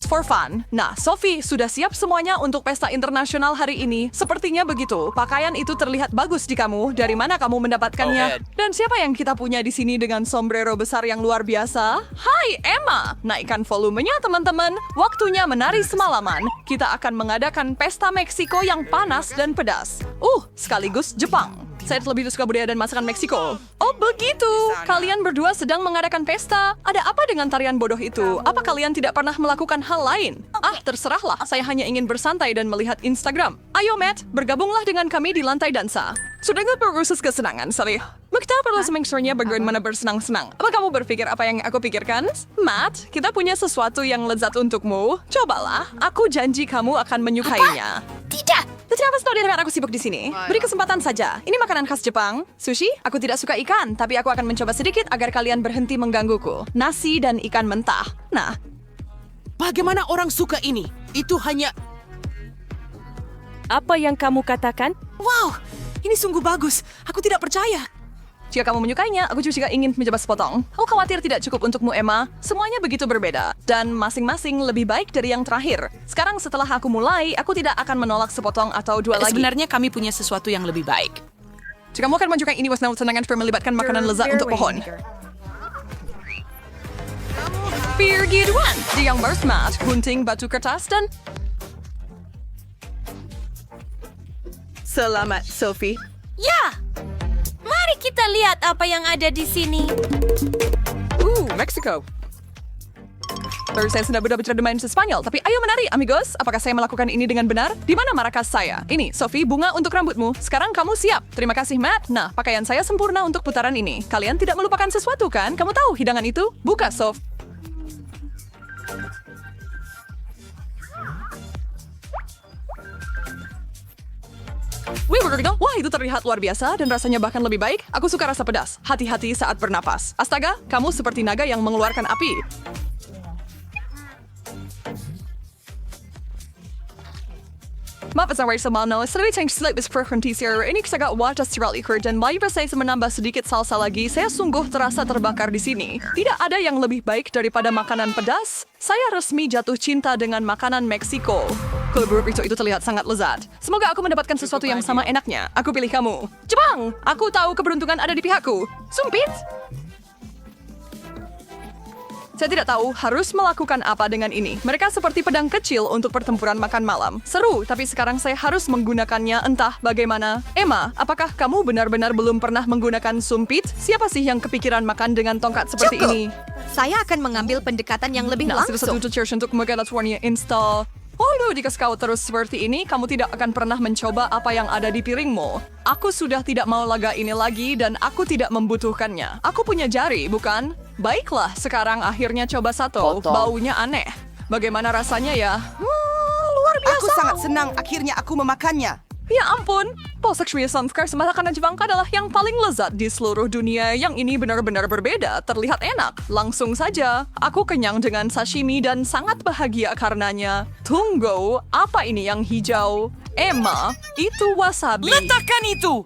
for fun. Nah, Sophie, sudah siap semuanya untuk pesta internasional hari ini? Sepertinya begitu. Pakaian itu terlihat bagus di kamu. Dari mana kamu mendapatkannya? Dan siapa yang kita punya di sini dengan sombrero besar yang luar biasa? Hai, Emma! Naikkan volumenya, teman-teman. Waktunya menari semalaman. Kita akan mengadakan pesta Meksiko yang panas dan pedas. Sekaligus Jepang. Saya lebih suka budaya dan masakan Meksiko. Oh, begitu. Kalian berdua sedang mengadakan pesta. Ada apa dengan tarian bodoh itu? Apa kalian tidak pernah melakukan hal lain? Terserahlah. Saya hanya ingin bersantai dan melihat Instagram. Ayo, Matt, bergabunglah dengan kami di lantai dansa. Sudah nggak berusaha kesenangan, sorry. Kita perlu make sure-nya bagaimana bersenang-senang. Apa kamu berpikir apa yang aku pikirkan? Matt, kita punya sesuatu yang lezat untukmu. Cobalah. Aku janji kamu akan menyukainya. Tidak. Kenapa selalu dengar aku sibuk di sini? Beri kesempatan saja. Ini makanan khas Jepang. Sushi? Aku tidak suka ikan, tapi aku akan mencoba sedikit agar kalian berhenti menggangguku. Nasi dan ikan mentah. Nah, Bagaimana orang suka ini? Itu hanya... Apa yang kamu katakan? wow, ini sungguh bagus. Aku tidak percaya. Jika kamu menyukainya, aku juga ingin mencoba sepotong. Aku khawatir tidak cukup untukmu, Emma. Semuanya begitu berbeda. Dan masing-masing lebih baik dari yang terakhir. Sekarang setelah aku mulai, aku tidak akan menolak sepotong atau dua lagi. Sebenarnya kami punya sesuatu yang lebih baik. Jika kamu akan menyukai ini, wasna senangan melibatkan makanan lezat untuk pohon. Pergi duluan. Dia yang bersmat, gunting batu kertas dan... Selamat, Sophie. Ya! Mari kita lihat apa yang ada di sini. Mexico. Baru saya sudah benar-benar bermain Spanyol, tapi ayo menari, amigos. Apakah saya melakukan ini dengan benar? Di mana markas saya? Ini, Sophie, bunga untuk rambutmu. Sekarang kamu siap. Terima kasih, Matt. Nah, pakaian saya sempurna untuk putaran ini. Kalian tidak melupakan sesuatu, kan? Kamu tahu hidangan itu? Buka, Soph. Wah, itu terlihat luar biasa dan rasanya bahkan lebih baik. Aku suka rasa pedas. Hati-hati saat bernapas. Astaga, kamu seperti naga yang mengeluarkan api. Maaf, saya sama no. Selalu change sleep is preferences here. Ini saya wajah sterile ikut dan bayi saya menambah sedikit salsa lagi. Saya sungguh terasa terbakar di sini. Tidak ada yang lebih baik daripada makanan pedas. Saya resmi jatuh cinta dengan makanan Meksiko. Kalau itu terlihat sangat lezat. Semoga aku mendapatkan sesuatu yang sama enaknya. Aku pilih kamu. Jepang! Aku tahu keberuntungan ada di pihakku. Sumpit! Saya tidak tahu harus melakukan apa dengan ini. Mereka seperti pedang kecil untuk pertempuran makan malam. Seru, tapi sekarang saya harus menggunakannya entah bagaimana. Emma, apakah kamu benar-benar belum pernah menggunakan sumpit? Siapa sih yang kepikiran makan dengan tongkat seperti Cukup. ini? Saya akan mengambil pendekatan yang lebih langsung. Satu tutorial untuk mengatur install. Oh, jika kau terus seperti ini, kamu tidak akan pernah mencoba apa yang ada di piringmu. Aku sudah tidak mau laga ini lagi dan aku tidak membutuhkannya. Aku punya jari, bukan? Baiklah, sekarang akhirnya coba satu. Baunya aneh. Bagaimana rasanya ya? Luar biasa. Aku sangat senang akhirnya aku memakannya. Ya ampun, Polseksual Samskar makanan Jepang adalah yang paling lezat di seluruh dunia. Yang ini benar-benar berbeda, terlihat enak. Langsung saja, aku kenyang dengan sashimi dan sangat bahagia karenanya. Tunggu, apa ini yang hijau? Emma, itu wasabi. Letakkan itu!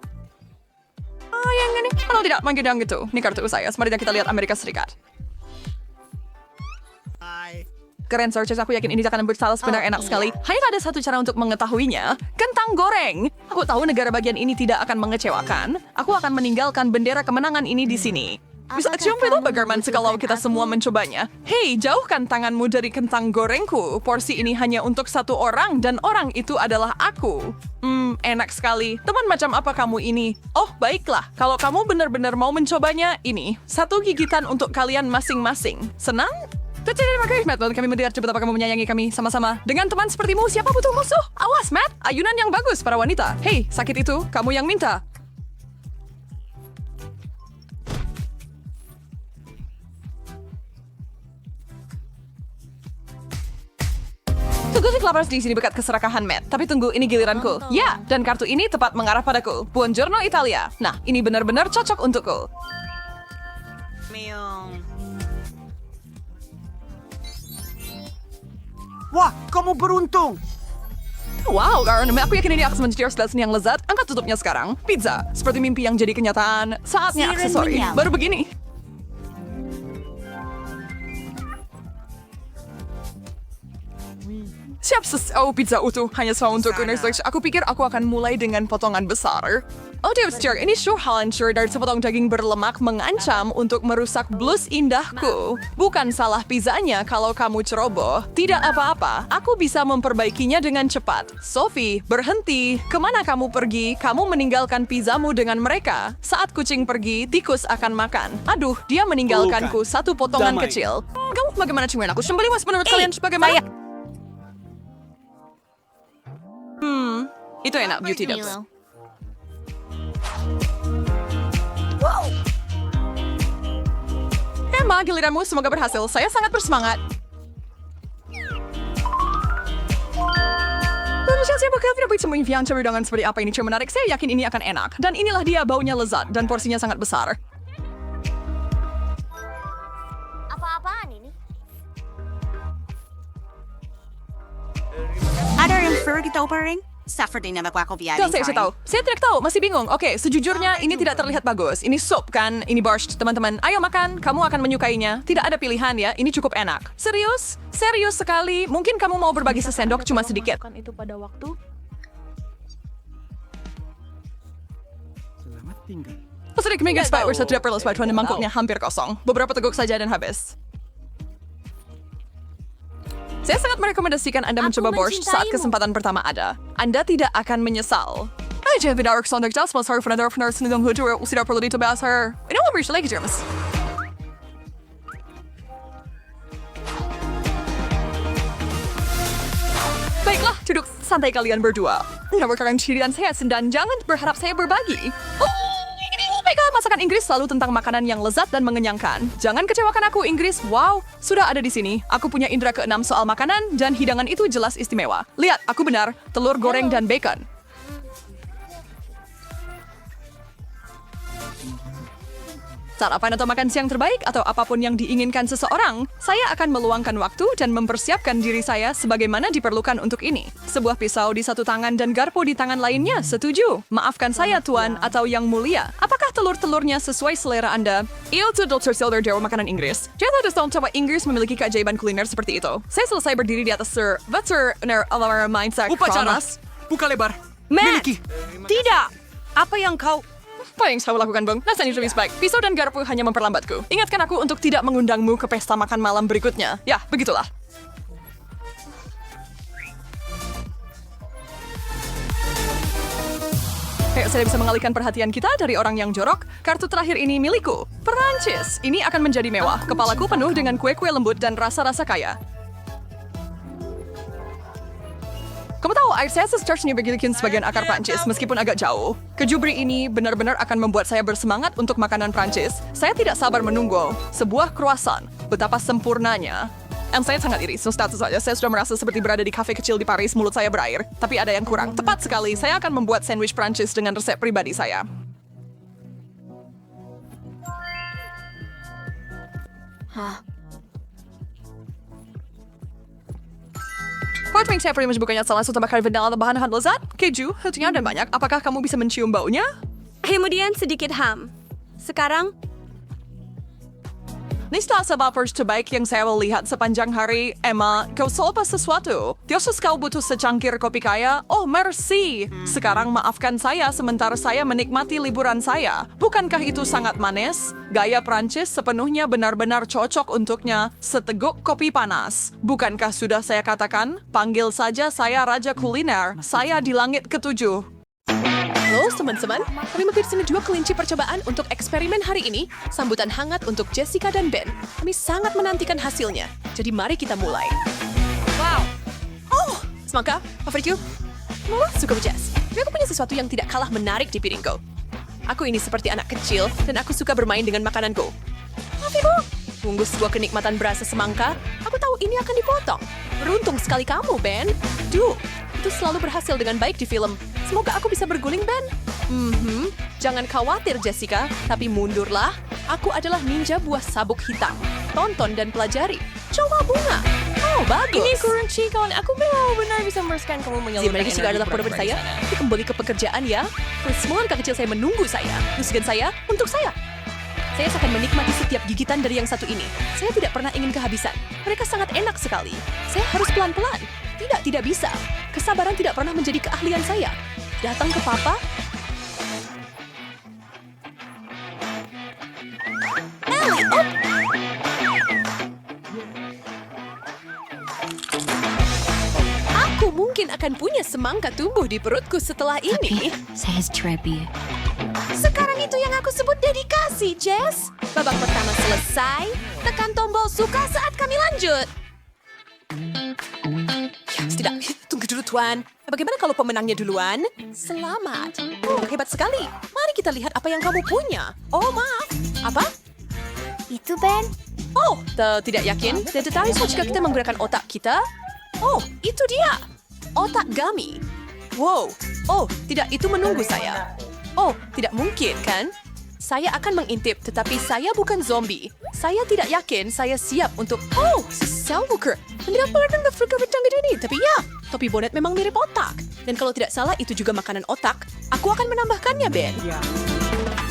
Yang ini, kalau tidak, manggil yang gitu. Ini kartu saya, mari kita lihat Amerika Serikat. Keren, Sarches. Aku yakin ini akan bersalah sebenarnya enak sekali. Hanya ada satu cara untuk mengetahuinya. Kentang goreng. Aku tahu negara bagian ini tidak akan mengecewakan. Aku akan meninggalkan bendera kemenangan ini di sini. Bisa cium itu bagaimana kalau kita semua mencobanya? Hei, jauhkan tanganmu dari kentang gorengku. Porsi ini hanya untuk satu orang dan orang itu adalah aku. Enak sekali. Teman macam apa kamu ini? Oh, baiklah. Kalau kamu benar-benar mau mencobanya, ini. Satu gigitan untuk kalian masing-masing. Senang? Terima kasih, Matt. Kami melihat cepat apa kamu menyayangi kami sama-sama. Dengan teman sepertimu, siapa butuh musuh? Awas, Matt. Ayunan yang bagus para wanita. Hei, sakit itu, kamu yang minta. Tunggu si kelaparan di sini berkat keserakahan, Matt. Tapi tunggu, ini giliranku. Ya, dan kartu ini tepat mengarah padaku. Buongiorno Italia. Nah, ini benar-benar cocok untukku. Wah, kamu beruntung! Wow, karena aku yakin ini akan menjadi seleksi yang lezat. Angkat tutupnya sekarang. Pizza, seperti mimpi yang jadi kenyataan. Saatnya Siren aksesori. menyala. Baru begini. Siap, oh pizza utuh, hanya semua untukku. Aku pikir aku akan mulai dengan potongan besar. Oh dear, ini sure hancur dari sepotong daging berlemak mengancam untuk merusak blus indahku. Bukan salah pizzanya kalau kamu ceroboh. Tidak apa-apa, aku bisa memperbaikinya dengan cepat. Sophie, berhenti. Kemana kamu pergi? Kamu meninggalkan pizzamu dengan mereka. Saat kucing pergi, tikus akan makan. Aduh, dia meninggalkanku satu potongan kecil. Kamu bagaimana cuman aku? Sembeli mas menurut kalian bagaimana? Itu enak, beauty dubs. Emma, giliranmu semoga berhasil. Saya sangat bersemangat. Saya bakal tidak begitu mengingat campur seperti apa ini. Cuma menarik, saya yakin ini akan enak. Dan inilah dia, baunya lezat dan porsinya sangat besar. Apa-apaan ini? Ada yang fur kita opening? Saturday na ako via Saya tahu. Saya tidak tahu, masih bingung. Oke, sejujurnya ini tidak terlihat bagus. Ini sup kan? Ini borscht, teman-teman. Ayo makan, kamu akan menyukainya. Tidak ada pilihan ya, ini cukup enak. Serius? Serius sekali. Mungkin kamu mau berbagi sesendok cuma sedikit. Itu pada waktu. Sedikit mega spike tidak perlu spike dan mangkuknya hampir kosong. Beberapa teguk saja dan habis. Saya sangat merekomendasikan Anda mencoba borscht saat kesempatan pertama ada. Anda tidak akan menyesal. Aja tidak harus untuk jas, mas harus benar-benar senang hujan, tidak perlu ditebas. Ini mau bersih lagi, James. Baiklah, duduk santai kalian berdua. Menawarkan cirian saya dan jangan berharap saya berbagi. Masakan Inggris selalu tentang makanan yang lezat dan mengenyangkan. Jangan kecewakan aku, Inggris. Wow, sudah ada di sini. Aku punya indera keenam soal makanan dan hidangan itu jelas istimewa. Lihat, aku benar. Telur goreng dan bacon. Sarapan atau makan siang terbaik atau apapun yang diinginkan seseorang, saya akan meluangkan waktu dan mempersiapkan diri saya sebagaimana diperlukan untuk ini. Sebuah pisau di satu tangan dan garpu di tangan lainnya, setuju. Maafkan saya, Tuan, atau Yang Mulia. Apakah telur-telurnya sesuai selera Anda? Itu Dr. Silver Dewa makanan Inggris. Jangan ada tahun coba Inggris memiliki keajaiban kuliner seperti itu. Saya selesai berdiri di atas Sir Veteriner Alarm Mindset Upacara. Kronos. Buka lebar. Matt! Miliki. Tidak! Apa yang kau... Apa yang saya lakukan, Bang? Rasanya lebih baik. Pisau dan garpu hanya memperlambatku. Ingatkan aku untuk tidak mengundangmu ke pesta makan malam berikutnya. Ya, begitulah. Saya bisa mengalihkan perhatian kita dari orang yang jorok. Kartu terakhir ini milikku. Perancis. Ini akan menjadi mewah. Kepalaku penuh dengan kue-kue lembut dan rasa-rasa kaya. Kamu tahu, air saya secercanya bagikan sebagian akar Prancis meskipun agak jauh. Kejubri ini benar-benar akan membuat saya bersemangat untuk makanan Prancis. Saya tidak sabar menunggu. Sebuah croissant. Betapa sempurnanya. Dan saya sangat iri. Status saja, saya sudah merasa seperti berada di kafe kecil di Paris, mulut saya berair. Tapi ada yang kurang. Tepat sekali, saya akan membuat sandwich Prancis dengan resep pribadi saya. Portwing saya pernah menyebutkannya salah satu bakar vanilla dan bahan-bahan lezat, keju, hatinya dan banyak. Apakah kamu bisa mencium baunya? Kemudian sedikit ham. Sekarang, Ini setelah sebab terbaik yang saya lihat sepanjang hari. Emma, kau lupa sesuatu. Tiosus kau butuh secangkir kopi kaya? Oh, merci. Sekarang maafkan saya sementara saya menikmati liburan saya. Bukankah itu sangat manis? Gaya Prancis sepenuhnya benar-benar cocok untuknya. Seteguk kopi panas. Bukankah sudah saya katakan? Panggil saja saya Raja Kuliner. Saya di langit ketujuh. Halo teman-teman, kami mampir sini dua kelinci percobaan untuk eksperimen hari ini. Sambutan hangat untuk Jessica dan Ben. Kami sangat menantikan hasilnya. Jadi mari kita mulai. Wow. Oh, semangka, favoritku. Suka Jess. Tapi aku punya sesuatu yang tidak kalah menarik di piringku. Aku ini seperti anak kecil dan aku suka bermain dengan makananku. Ibu, tunggu sebuah kenikmatan berasa semangka. Aku tahu ini akan dipotong. Beruntung sekali kamu, Ben. Duh, itu selalu berhasil dengan baik di film. Semoga aku bisa berguling, Ben. Jangan khawatir, Jessica. Tapi mundurlah. Aku adalah ninja buah sabuk hitam. Tonton dan pelajari. Coba bunga. Oh, bagus. ini kurunci kawan. Aku benar-benar bisa meneruskan kamu menyalurkan Mereka juga adalah produk saya. Tapi kembali ke pekerjaan ya. Semua anak kecil saya menunggu saya. Tusukan saya untuk saya. Saya akan menikmati setiap gigitan dari yang satu ini. Saya tidak pernah ingin kehabisan. Mereka sangat enak sekali. Saya harus pelan-pelan. Tidak bisa. Kesabaran tidak pernah menjadi keahlian saya. Datang ke papa. Ellie, oh. Aku mungkin akan punya semangka tumbuh di perutku setelah ini. Saya Trebi. Sekarang itu yang aku sebut dedikasi, Jess. Babak pertama selesai. Tekan tombol suka saat kami lanjut. Tidak, tunggu dulu Tuan. Bagaimana kalau pemenangnya duluan? Selamat. Oh, hebat sekali. Mari kita lihat apa yang kamu punya. Oh, maaf. Apa? Itu Ben. Oh, tidak yakin. Dan tertarik jika kita menggunakan otak kita? Oh, itu dia. Otak gummy. Wow. Oh, tidak, itu menunggu saya. Oh, tidak mungkin, kan? Saya akan mengintip, tetapi saya bukan zombie. Saya tidak yakin saya siap untuk... Oh, Selbuker. Tidak pernah nge-freak ini. Tapi ya, topi bonet memang mirip otak. Dan kalau tidak salah, itu juga makanan otak. Aku akan menambahkannya, Ben.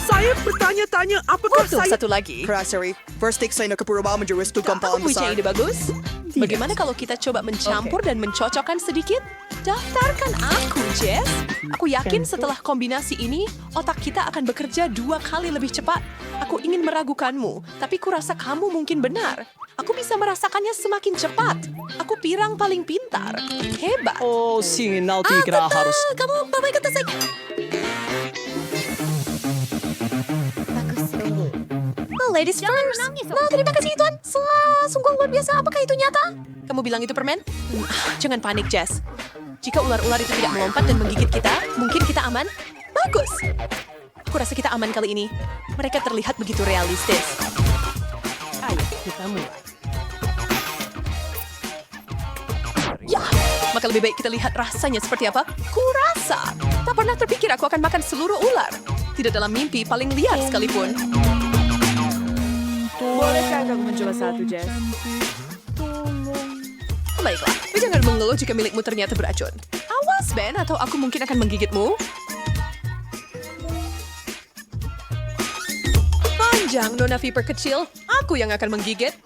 Saya bertanya-tanya apakah Untuk saya... satu lagi. Sorry, first take saya nak kepura menjurus tu Aku gampang punya besar. ide bagus. Bagaimana kalau kita coba mencampur dan mencocokkan sedikit? Daftarkan aku, Jess. Aku yakin setelah kombinasi ini, otak kita akan bekerja 2 kali lebih cepat. Aku ingin meragukanmu, tapi kurasa kamu mungkin benar. Aku bisa merasakannya semakin cepat. Aku pirang paling pintar. Hebat. Oh, sinal kira harus. Kamu bawa kata saya. Ladies first. Nah, terima kasih Tuan. Sungguh luar biasa. Apakah itu nyata? Kamu bilang itu permen? Jangan panik, Jess. Jika ular-ular itu tidak melompat dan menggigit kita, mungkin kita aman. Bagus. Aku rasa kita aman kali ini. Mereka terlihat begitu realistis. Ayo, kita mulai. Ya, maka lebih baik kita lihat rasanya seperti apa. Kurasa. Tak pernah terpikir aku akan makan seluruh ular. Tidak dalam mimpi paling liar sekalipun. Bolehkah aku mencoba satu, Jess? Baiklah, jangan mengeluh jika milikmu ternyata beracun. Awas, Ben, atau aku mungkin akan menggigitmu. Panjang, Nona Viper kecil. Aku yang akan menggigit.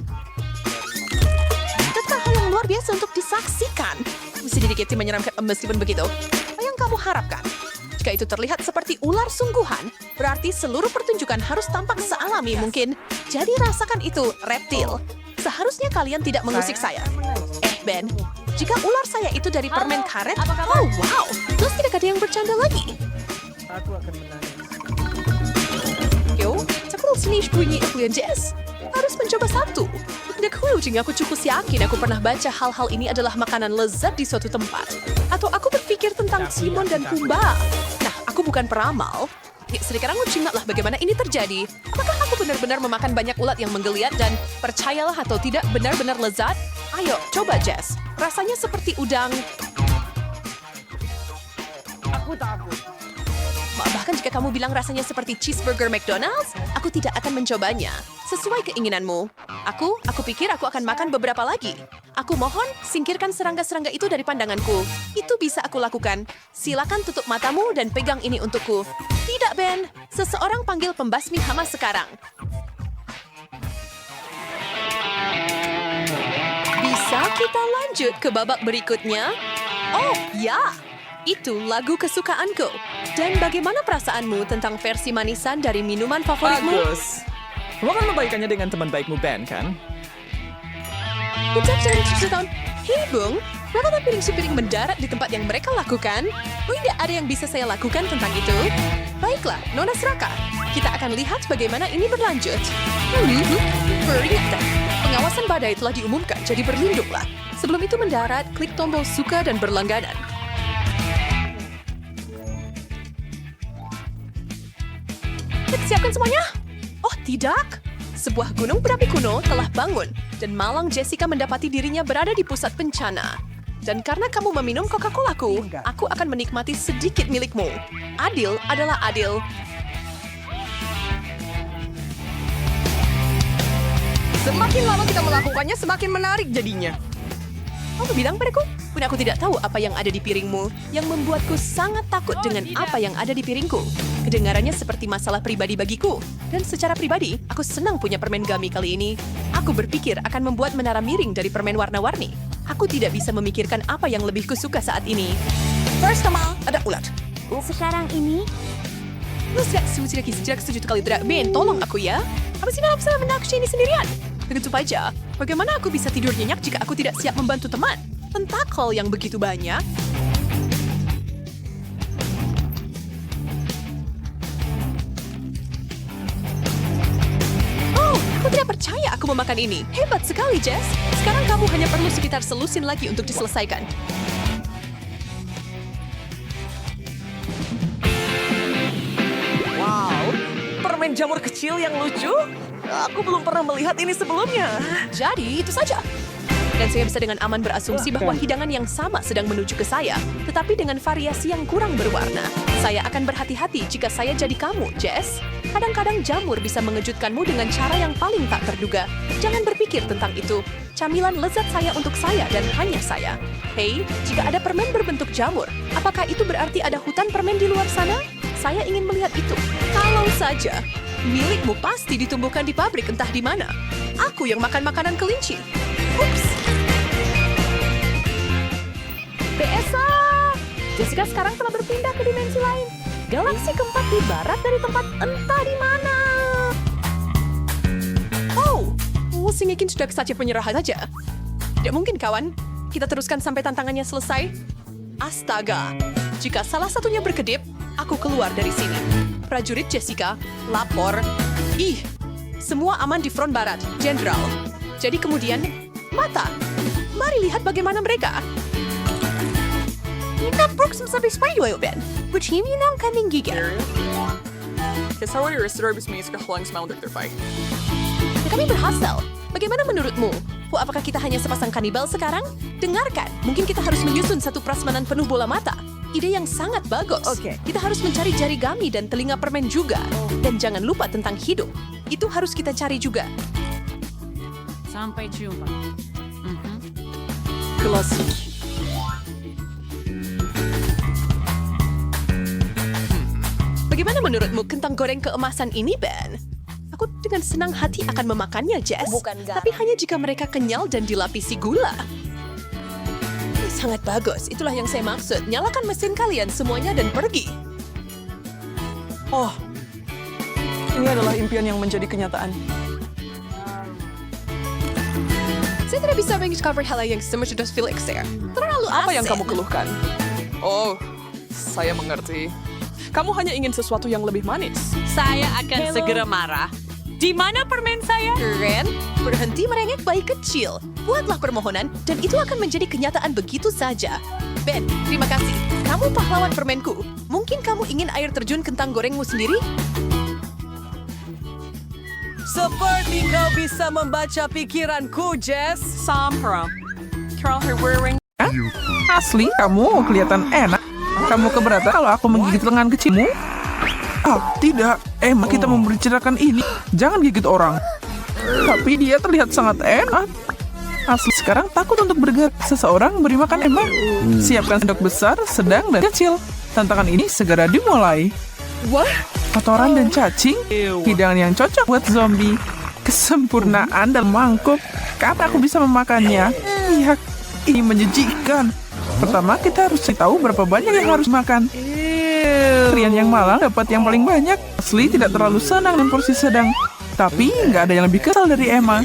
Tetap hal yang luar biasa untuk disaksikan. Mesti sedikit menyeramkan meskipun begitu. Apa yang kamu harapkan? Jika itu terlihat seperti ular sungguhan, berarti seluruh pertunjukan harus tampak sealami mungkin. Jadi rasakan itu, reptil. Seharusnya kalian tidak mengusik saya. Ben, jika ular saya itu dari permen karet, oh wow, terus tidak ada yang bercanda lagi. Aku akan menangis. Yo, cakul sini bunyi aku yang Jess. Harus mencoba satu. Tidak clue aku cukup yakin aku pernah baca hal-hal ini adalah makanan lezat di suatu tempat. Atau aku berpikir tentang Timon dan Pumbaa. Nah, aku bukan peramal. Ya, sekarang cintalah bagaimana ini terjadi. Apakah aku benar-benar memakan banyak ulat yang menggeliat dan percayalah atau tidak benar-benar lezat? Ayo, coba Jess. Rasanya seperti udang. Aku takut. Bahkan jika kamu bilang rasanya seperti cheeseburger McDonald's, aku tidak akan mencobanya. Sesuai keinginanmu. Aku pikir aku akan makan beberapa lagi. Aku mohon, singkirkan serangga-serangga itu dari pandanganku. Itu bisa aku lakukan. Silakan tutup matamu dan pegang ini untukku. Tidak, Ben. Seseorang panggil pembasmi hama sekarang. Bisa kita lanjut ke babak berikutnya? Oh, ya. Itu lagu kesukaanku. Dan bagaimana perasaanmu tentang versi manisan dari minuman favoritmu? Bagus. Kamu akan membaikannya dengan teman baikmu Ben, kan? Kita jangan cerita. Hei, Bung. Berapa piring-piring mendarat di tempat yang mereka lakukan? Tidak ada yang bisa saya lakukan tentang itu. Baiklah, Nona Seraka. Kita akan lihat bagaimana ini berlanjut. Peringatan. Pengawasan badai telah diumumkan, jadi berlindunglah. Sebelum itu mendarat, klik tombol suka dan berlangganan. Siapkan semuanya? Oh, tidak. Sebuah gunung berapi kuno telah bangun dan malang Jessica mendapati dirinya berada di pusat bencana. Dan karena kamu meminum Coca-Colaku, aku akan menikmati sedikit milikmu. Adil adalah adil. Semakin lama kita melakukannya, semakin menarik jadinya. Kamu bilang padaku, pun aku tidak tahu apa yang ada di piringmu, yang membuatku sangat takut dengan apa yang ada di piringku. Kedengarannya seperti masalah pribadi bagiku. Dan secara pribadi, aku senang punya permen gummy kali ini. Aku berpikir akan membuat menara miring dari permen warna-warni. Aku tidak bisa memikirkan apa yang lebih kusuka saat ini. Pertama, ada ulat. Sekarang ini, Lu sudah setuju kali tidak. Ben, tolong aku ya. Apa sih dalam salah benda aku ini sendirian? Begitu aja. Bagaimana aku bisa tidur nyenyak jika aku tidak siap membantu teman? Tentakel yang begitu banyak. Oh, aku tidak percaya aku memakan ini. Hebat sekali, Jess. Sekarang kamu hanya perlu sekitar selusin lagi untuk diselesaikan. Permen jamur kecil yang lucu? Aku belum pernah melihat ini sebelumnya. Jadi, itu saja. Dan saya bisa dengan aman berasumsi bahwa hidangan yang sama sedang menuju ke saya, tetapi dengan variasi yang kurang berwarna. Saya akan berhati-hati jika saya jadi kamu, Jess. Kadang-kadang jamur bisa mengejutkanmu dengan cara yang paling tak terduga. Jangan berpikir tentang itu. Camilan lezat saya untuk saya dan hanya saya. Hei, jika ada permen berbentuk jamur, apakah itu berarti ada hutan permen di luar sana? Saya ingin melihat itu. Kalau saja, milikmu pasti ditumbuhkan di pabrik entah di mana. Aku yang makan makanan kelinci. Ups. BSA! Jessica sekarang telah berpindah ke dimensi lain. Galaksi keempat di barat dari tempat entah di mana. Oh, si Ngikin sudah saja penyerah saja. Tidak mungkin, kawan. Kita teruskan sampai tantangannya selesai. Astaga, jika salah satunya berkedip, aku keluar dari sini. Prajurit Jessica, lapor. Ih, semua aman di front barat, Jenderal. Jadi kemudian, mata. Mari lihat bagaimana mereka. Kita Brooks sampai Spider-Man, Ben. Bercimi ng kaming gigil. Kasaway restore bismis kehulang semangat terbaik. Kami berhasil. Bagaimana menurutmu? Apakah kita hanya sepasang kanibal sekarang? Dengarkan, mungkin kita harus menyusun satu prasmanan penuh bola mata. Ide yang sangat bagus. Oke. Kita harus mencari jari gami dan telinga permen juga. Dan jangan lupa tentang hidung. Itu harus kita cari juga. Sampai jumpa. Klasik. Bagaimana menurutmu kentang goreng keemasan ini, Ben? Aku dengan senang hati akan memakannya, Jess. Tapi hanya jika mereka kenyal dan dilapisi gula. Sangat bagus, itulah yang saya maksud. Nyalakan mesin kalian semuanya dan pergi. Oh, ini adalah impian yang menjadi kenyataan. Saya tidak bisa mendiscover hal yang sudah Felix there. Terlalu asin. Apa yang kamu keluhkan? Oh, saya mengerti. Kamu hanya ingin sesuatu yang lebih manis. Saya akan segera marah. Di mana permen saya? Ren, berhenti merengek bayi kecil. Buatlah permohonan dan itu akan menjadi kenyataan begitu saja. Ben, terima kasih. Kamu pahlawan permenku. Mungkin kamu ingin air terjun kentang gorengmu sendiri? Seperti kau bisa membaca pikiranku, Jess. Sampra. Carol wearing. Asli, kamu kelihatan enak. Kamu keberatan kalau aku menggigit lengan kecilmu? Ah, tidak. Emma, kita membicarakan ini. Jangan gigit orang. Tapi dia terlihat sangat enak. Asli, sekarang takut untuk bergerak. Seseorang beri makan Emma. Siapkan sendok besar, sedang, dan kecil. Tantangan ini segera dimulai. Wah, Kotoran dan cacing, hidangan yang cocok buat zombie. Kesempurnaan dalam mangkuk. Kapan aku bisa memakannya? Lihat, ini menjijikkan. Pertama, kita harus tahu berapa banyak yang harus makan. Rian yang malang dapat yang paling banyak. Asli tidak terlalu senang dengan porsi sedang. Tapi nggak ada yang lebih kesal dari Emma.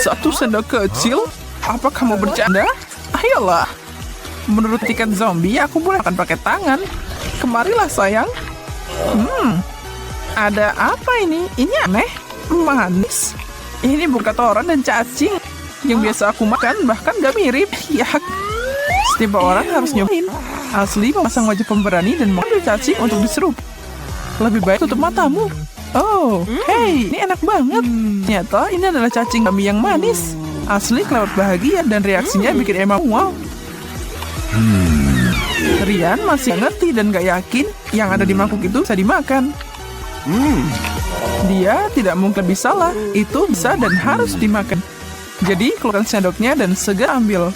Satu sendok kecil? Apa kamu bercanda? Ayolah. Menurut tiket zombie, aku boleh makan pakai tangan. Kemarilah sayang. Ada apa ini? Ini aneh. Manis. Ini bukan kotoran dan cacing. Yang biasa aku makan bahkan gak mirip. Yak. Setiap orang harus nyobain. Asli memasang wajah pemberani dan mengambil cacing untuk diserup. Lebih baik tutup matamu. Oh, hey, ini enak banget. Ternyata ini adalah cacing kami yang manis. Asli kelewat bahagia dan reaksinya bikin Emma wow. Rian masih ngerti dan gak yakin yang ada di mangkuk itu bisa dimakan. Dia tidak mungkin lebih salah. Itu bisa dan harus dimakan. Jadi keluarkan sendoknya dan segera ambil.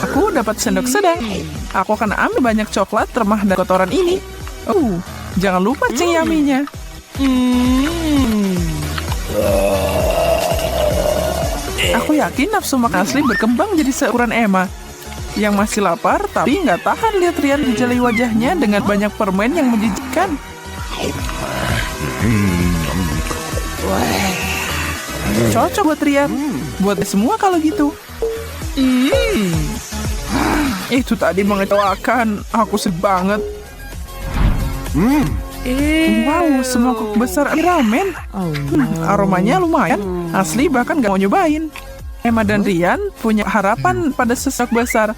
Aku dapat sendok sedang. Aku akan ambil banyak coklat remah dan kotoran ini. Oh, jangan lupa cing yaminya. Aku yakin nafsu makan asli berkembang jadi seukuran Emma. Yang masih lapar tapi nggak tahan lihat Rian dijalai wajahnya dengan banyak permen yang menjijikkan. Cocok buat Rian. Buat semua kalau gitu. Itu tadi mengecewakan. Aku sedih banget. Wow, semangkuk besar ramen. Aromanya lumayan. Asli bahkan gak mau nyobain. Emma dan Rian punya harapan pada sesak besar.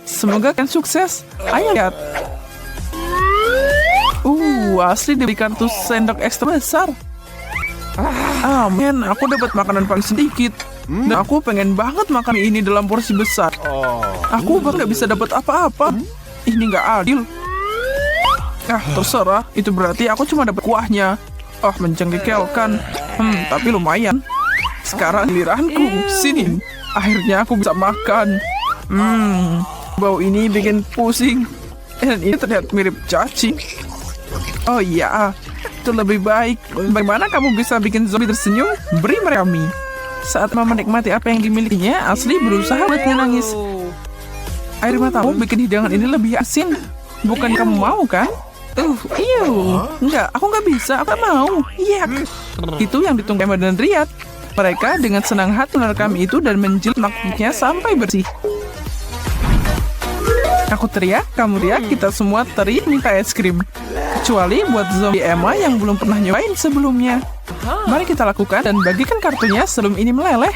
Semoga kalian sukses. Ayo lihat. Asli diberikan tuh sendok ekstra besar. Men, aku dapat makanan paling sedikit. Dan aku pengen banget makan ini dalam porsi besar. Aku bahkan gak bisa dapat apa-apa. Ini gak adil. Terserah. Itu berarti aku cuma dapat kuahnya. Menjengkelkan. Tapi lumayan. Sekarang giliranku. Sini. Akhirnya aku bisa makan. Bau ini bikin pusing. Dan ini terlihat mirip cacing. Oh iya. Itu lebih baik. Bagaimana kamu bisa bikin zombie tersenyum? Beri mereka mie. Saat menikmati apa yang dimilikinya, Asli berusaha buat nangis. Air matamu bikin hidangan ini lebih asin. Bukan kamu mau kan? Enggak, aku nggak bisa. Aku nggak mau. Itu yang ditunggu Emma dan Rian. Mereka dengan senang hati merekam itu dan menjilat makhluknya sampai bersih. Aku teriak, kamu teriak, kita semua teriak minta es krim. Kecuali buat zombie Emma yang belum pernah nyobain sebelumnya. Mari kita lakukan dan bagikan kartunya sebelum ini meleleh.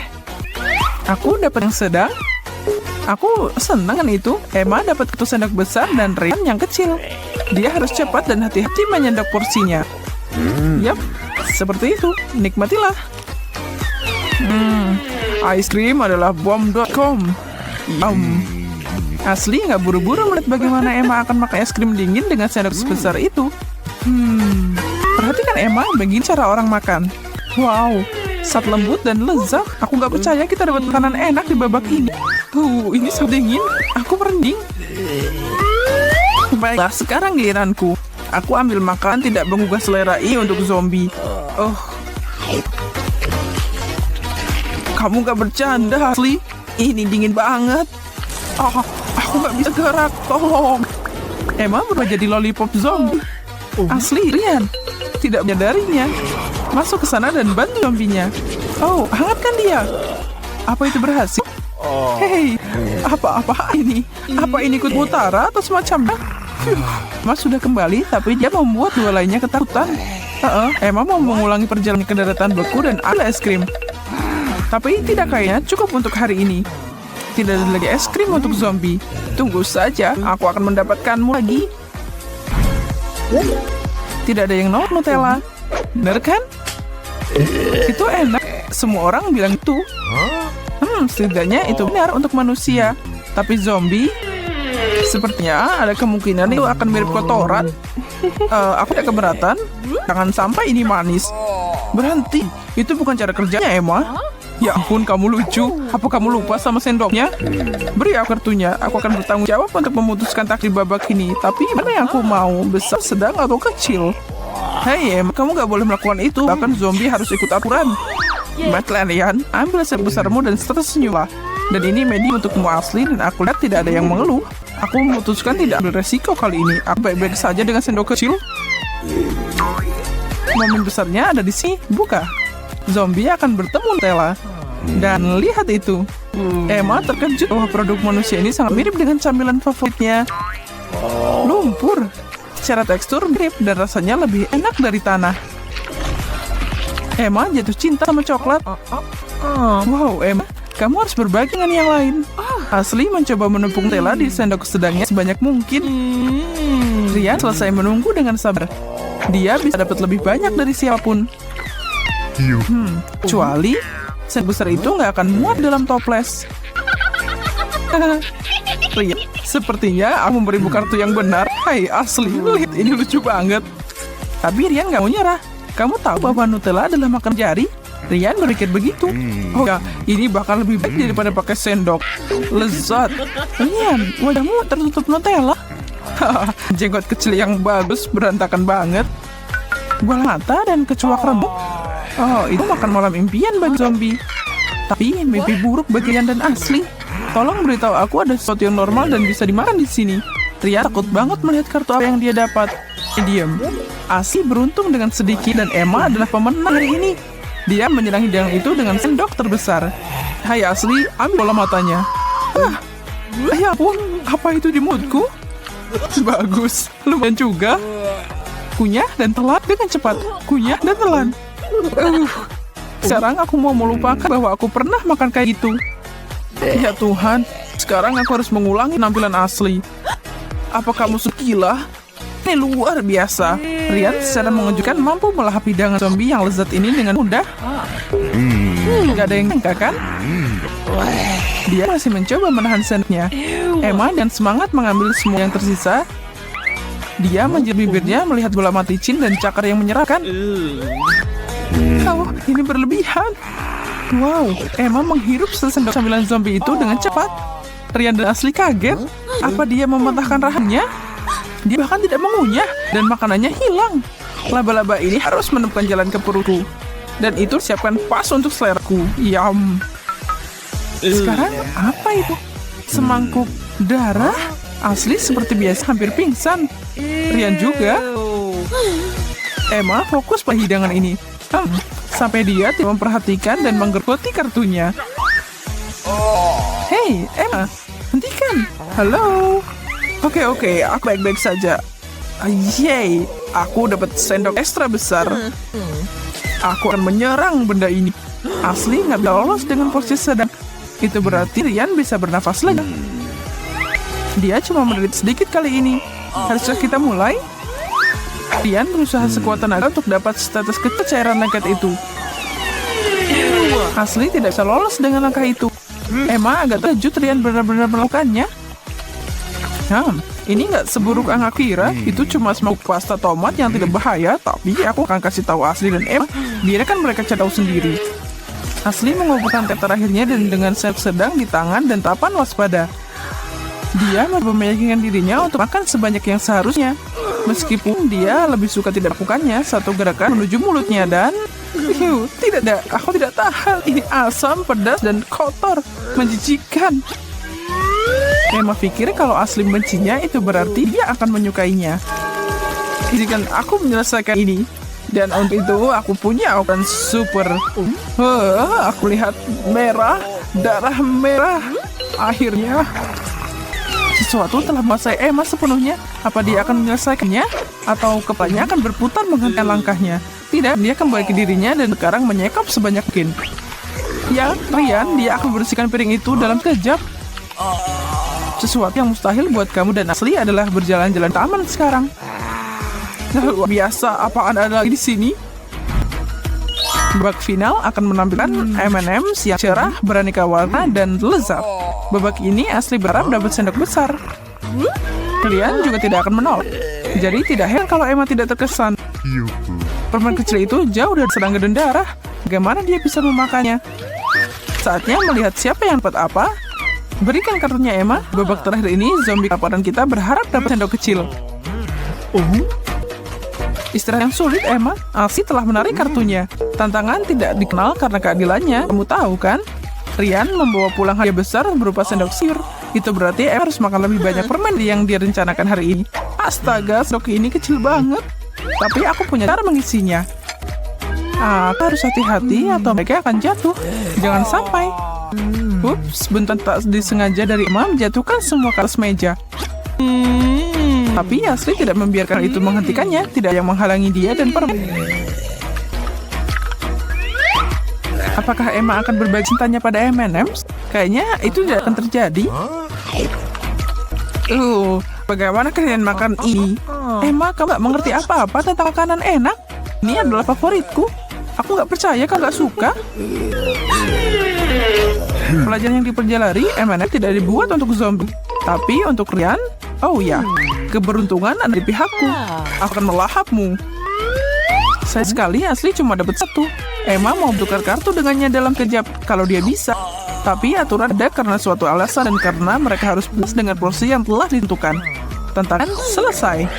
Aku dapat yang sedang. Aku senang kan itu. Emma dapat kartu sendok besar dan Rian yang kecil. Dia harus cepat dan hati-hati menyendok porsinya. Yap, seperti itu. Nikmatilah. Ice cream adalah bom.com. Asli nggak buru-buru melihat bagaimana Emma akan makan es krim dingin dengan sendok sebesar itu. Perhatikan Emma, begini cara orang makan. Wow, sangat lembut dan lezat. Aku nggak percaya kita dapat makanan enak di babak ini. Ini sangat dingin. Aku merinding. Baiklah, sekarang giliranku. Aku ambil makan tidak menggugah selera ini untuk zombie. Kamu nggak bercanda, Asli? Ini dingin banget. Aku nggak bisa gerak, tolong. Emma berubah jadi lollipop zombie. Asli, Rian tidak menyadarinya. Masuk ke sana dan bantu zombinya. Hangatkan dia. Apa itu berhasil? Hei, apa ini? Apa ini kut utara atau semacamnya? Mas sudah kembali, tapi dia membuat dua lainnya ketakutan. Emma mau mengulangi perjalanan ke daratan beku dan ada es krim. Tapi tidak kayaknya cukup untuk hari ini. Tidak ada lagi es krim untuk zombie. Tunggu saja, aku akan mendapatkanmu lagi. Tidak ada yang Nutella. Benar kan? Itu enak. Semua orang bilang itu. Setidaknya itu benar untuk manusia. Tapi zombie, sepertinya ada kemungkinan itu akan mirip kotoran. Aku tidak keberatan. Jangan sampai ini manis. Berhenti. Itu bukan cara kerjanya, Emma. Ya ampun, kamu lucu. Apa kamu lupa sama sendoknya? Beri aku kartunya. Aku akan bertanggung jawab untuk memutuskan takdir babak ini. Tapi mana yang aku mau? Besar, sedang, atau kecil? Hei, Emma, kamu gak boleh melakukan itu. Bahkan zombie harus ikut aturan. Baiklah, Rian. Ambil sebesarmu dan tersenyumlah. Dan ini medium untukmu, Asli. Dan aku lihat tidak ada yang mengeluh. Aku memutuskan tidak ambil resiko kali ini. Aku baik-baik saja dengan sendok kecil. Momen besarnya ada di sini. Buka. Zombie akan bertemu Nutella. Dan lihat itu. Emma terkejut bahwa produk manusia ini sangat mirip dengan camilan favoritnya. Lumpur. Secara tekstur mirip dan rasanya lebih enak dari tanah. Emma jatuh cinta sama coklat. Wow, Emma, kamu harus berbagi dengan yang lain. Asli mencoba menumpuk Nutella di sendok sedangnya sebanyak mungkin. Rian selesai menunggu dengan sabar. Dia bisa dapat lebih banyak dari siapapun. Kecuali sendok besar itu nggak akan muat dalam toples. Rian, sepertinya aku memberimu kartu yang benar. Hai, Asli, lihat ini lucu banget. Tapi Rian nggak mau nyerah. Kamu tahu bahwa Nutella adalah makan jari? Rian berpikir begitu. Ini bahkan lebih baik daripada pakai sendok. Lezat. Rian, wajahmu tertutup Nutella. Jenggot kecil yang bagus berantakan banget. Bola mata dan kecoak remuk. Itu makan malam impian bagi zombie. Tapi mimpi buruk bagi Rian dan Asli. Tolong beritahu aku ada sesuatu yang normal dan bisa dimakan di sini. Rian takut banget melihat kartu apa yang dia dapat. Diam. Asli beruntung dengan sedikit dan Emma adalah pemenang hari ini. Dia menyerang hidangan itu dengan sendok terbesar. Hai Asli, ambil bola matanya. Ya ampun, apa itu di mulutku? Bagus, lumayan juga. Kunyah dan telan dengan cepat. Kunyah dan telan. Sekarang aku mau melupakan bahwa aku pernah makan kayak gitu. Ya Tuhan, sekarang aku harus mengulangi penampilan Asli. Apa kamu gila? Ini luar biasa. Rian secara mengejutkan mampu melahap hidangan zombie yang lezat ini dengan mudah. Gak ada yang nyangka kan? Dia masih mencoba menahan sendoknya. Emma dan semangat mengambil semua yang tersisa. Dia menjadi bibirnya melihat bola mati Chin dan cakar yang menyerahkan. Oh, ini berlebihan. Wow, Emma menghirup sesendok camilan zombie itu dengan cepat. Rian dan Asli kaget. Apa dia mematahkan rahangnya? Dia bahkan tidak mengunyah dan makanannya hilang. Laba-laba ini harus menemukan jalan ke perutku. Dan itu siapkan pas untuk seleraku. Yum. Sekarang apa itu? Semangkuk darah? Asli seperti biasa hampir pingsan. Rian juga. Emma fokus pada hidangan ini. Sampai dia tidak memperhatikan dan menggergoti kartunya. Hei, Emma, hentikan. Halo. Oke, aku baik-baik saja. Yeay, aku dapat sendok ekstra besar. Aku akan menyerang benda ini. Asli nggak bisa lolos dengan posisi sedang. Itu berarti Rian bisa bernafas lega. Dia cuma menderit sedikit kali ini. Haruskah kita mulai? Rian berusaha sekuat tenaga untuk dapat status kecil cairan lengket itu. Asli tidak bisa lolos dengan langkah itu. Emma agak terkejut Rian benar-benar melakukannya. Ini nggak seburuk yang aku kira. Itu cuma semangkuk pasta tomat yang tidak bahaya. Tapi aku akan kasih tahu Asli dan Emma. Biarkan mereka cari tahu sendiri. Asli mengumpulkan tap terakhirnya dan dengan sedang di tangan dan tapan waspada. Dia meyakinkan dirinya untuk makan sebanyak yang seharusnya. Meskipun dia lebih suka tidak melakukannya, satu gerakan menuju mulutnya dan... tidak, aku tidak tahan. Ini asam, pedas, dan kotor. Menjijikan. Emma pikir kalau Asli bencinya itu berarti dia akan menyukainya. Izinkan aku menyelesaikan ini. Dan untuk itu aku punya open super. Aku lihat merah, darah merah. Akhirnya sesuatu telah menguasai Emma sepenuhnya. Apa dia akan menyelesaikannya? Atau kepalanya akan berputar menghentikan langkahnya? Tidak, dia kembali ke dirinya dan sekarang menyekap sebanyak mungkin. Ya, Rian, dia akan membersihkan piring itu dalam sekejap. Sesuatu yang mustahil buat kamu dan Asli adalah berjalan-jalan taman sekarang. Luar biasa, apaan ada lagi di sini? Babak final akan menampilkan M&M's yang cerah, beraneka warna, dan lezat. Babak ini Asli berharap dapat sendok besar. Kalian juga tidak akan menolak. Jadi tidak heran kalau Emma tidak terkesan. Permen kecil itu jauh dari serangga dan darah. Bagaimana dia bisa memakannya? Saatnya melihat siapa yang dapat apa. Berikan kartunya Emma. Babak terakhir ini zombie laporan kita berharap dapat sendok kecil. Istirahat yang sulit, Emma. Asli telah menarik kartunya. Tantangan tidak dikenal karena keadilannya. Kamu tahu kan? Rian membawa pulang hadiah besar berupa sendok sayur. Itu berarti Emma harus makan lebih banyak permen yang dia rencanakan hari ini. Astaga, sendok ini kecil banget. Tapi aku punya cara mengisinya. Aku harus hati-hati atau mereka akan jatuh. Jangan sampai. Ups, bentar tak disengaja dari Emma menjatuhkan semua ke atas meja. Tapi Asli tidak membiarkan itu menghentikannya. Tidak yang menghalangi dia dan permen. Apakah Emma akan berbagi cintanya pada M&M's? Kayaknya itu tidak akan terjadi. Bagaimana kalian makan ini? Emma, kamu gak mengerti apa-apa tentang makanan enak. Ini adalah favoritku. Aku gak percaya kau gak suka. Pelajaran yang dipelajari, M&M tidak dibuat untuk zombie. Tapi untuk Rian, oh ya, keberuntungan ada di pihakku. Aku akan melahapmu. Saya sekali Asli cuma dapat satu. Emma mau tukar kartu dengannya dalam kejap kalau dia bisa. Tapi aturan ada karena suatu alasan dan karena mereka harus puas dengan porsi yang telah ditentukan. Tantangan selesai.